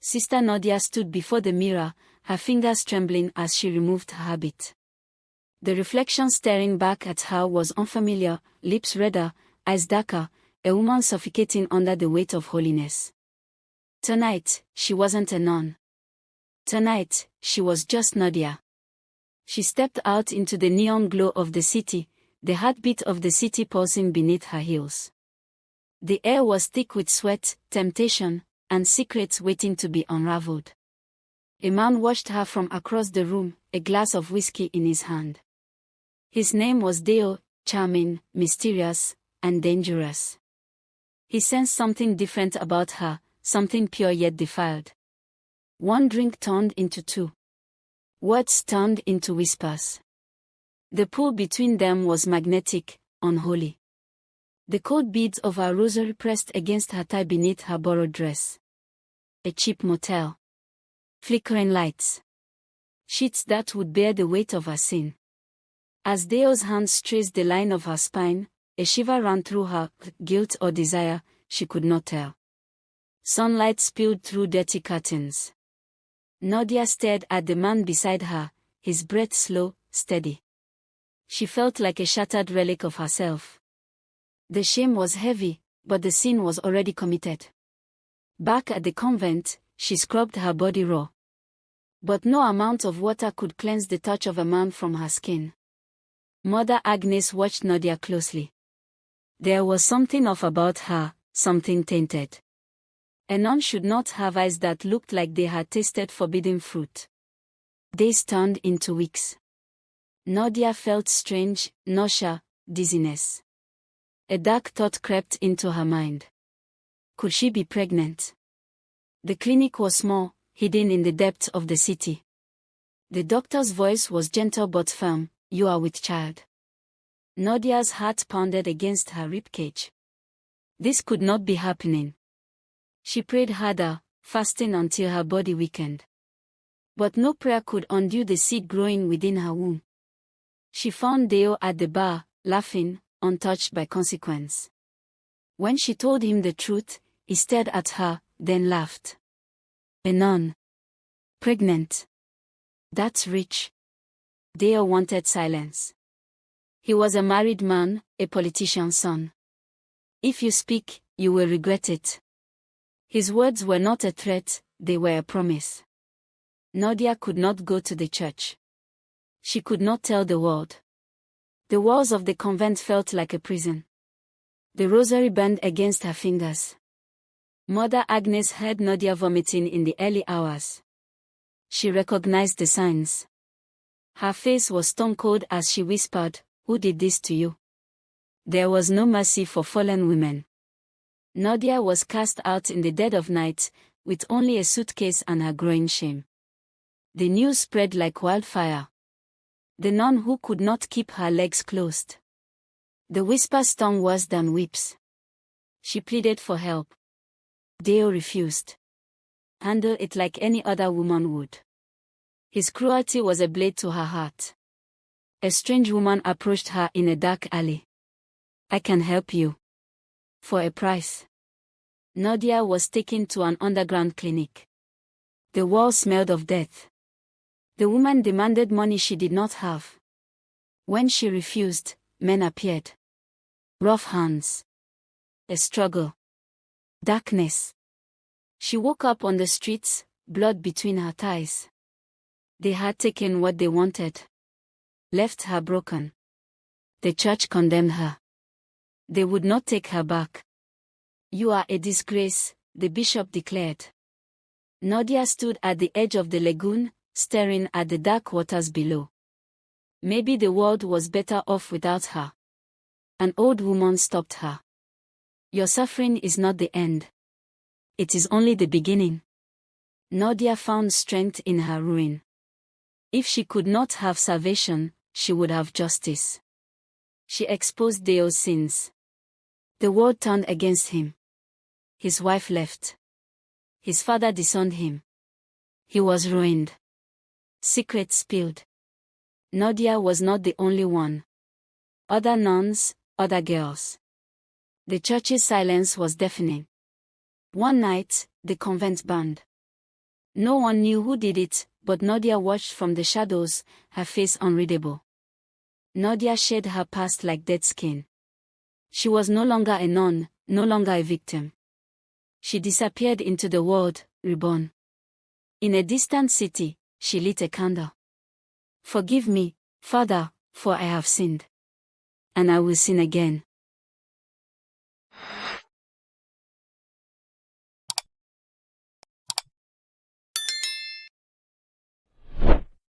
Sister Nadia stood before the mirror, her fingers trembling as she removed her habit. The reflection staring back at her was unfamiliar, lips redder, eyes darker, a woman suffocating under the weight of holiness. Tonight, she wasn't a nun. Tonight, she was just Nadia. She stepped out into the neon glow of the city, the heartbeat of the city pulsing beneath her heels. The air was thick with sweat, temptation, and secrets waiting to be unraveled. A man watched her from across the room, a glass of whiskey in his hand. His name was Deo, charming, mysterious, and dangerous. He sensed something different about her, something pure yet defiled. One drink turned into two. Words turned into whispers. The pull between them was magnetic, unholy. The cold beads of her rosary pressed against her thigh beneath her borrowed dress. A cheap motel. Flickering lights. Sheets that would bear the weight of her sin. As Deo's hands traced the line of her spine, a shiver ran through her, guilt or desire, she could not tell. Sunlight spilled through dirty curtains. Nadia stared at the man beside her, his breath slow, steady. She felt like a shattered relic of herself. The shame was heavy, but the sin was already committed. Back at the convent, she scrubbed her body raw. But no amount of water could cleanse the touch of a man from her skin. Mother Agnes watched Nadia closely. There was something off about her, something tainted. A nun should not have eyes that looked like they had tasted forbidden fruit. Days turned into weeks. Nadia felt strange, nausea, dizziness. A dark thought crept into her mind. Could she be pregnant? The clinic was small, hidden in the depths of the city. The doctor's voice was gentle but firm, "You are with child." Nadia's heart pounded against her ribcage. This could not be happening. She prayed harder, fasting until her body weakened. But no prayer could undo the seed growing within her womb. She found Deo at the bar, laughing, untouched by consequence. When she told him the truth, he stared at her, then laughed. A nun. Pregnant. That's rich. Deo wanted silence. He was a married man, a politician's son. If you speak, you will regret it. His words were not a threat, they were a promise. Nadia could not go to the church. She could not tell the world. The walls of the convent felt like a prison. The rosary burned against her fingers. Mother Agnes heard Nadia vomiting in the early hours. She recognized the signs. Her face was stone cold as she whispered, "Who did this to you?" There was no mercy for fallen women. Nadia was cast out in the dead of night, with only a suitcase and her growing shame. The news spread like wildfire. The nun who could not keep her legs closed. The whispers stung worse than whips. She pleaded for help. Deo refused. Handle it like any other woman would. His cruelty was a blade to her heart. A strange woman approached her in a dark alley. "I can help you. For a price." Nadia was taken to an underground clinic. The walls smelled of death. The woman demanded money she did not have. When she refused, men appeared. Rough hands. A struggle. Darkness. She woke up on the streets, blood between her thighs. They had taken what they wanted. Left her broken. The church condemned her. They would not take her back. "You are a disgrace," the bishop declared. Nadia stood at the edge of the lagoon, staring at the dark waters below. Maybe the world was better off without her. An old woman stopped her. "Your suffering is not the end. It is only the beginning." Nadia found strength in her ruin. If she could not have salvation, she would have justice. She exposed Deo's sins. The world turned against him. His wife left. His father disowned him. He was ruined. Secrets spilled. Nadia was not the only one. Other nuns, other girls. The church's silence was deafening. One night, the convent burned. No one knew who did it, but Nadia watched from the shadows, her face unreadable. Nadia shed her past like dead skin. She was no longer a nun, no longer a victim. She disappeared into the world, reborn. In a distant city, she lit a candle. Forgive me, Father, for I have sinned. And I will sin again.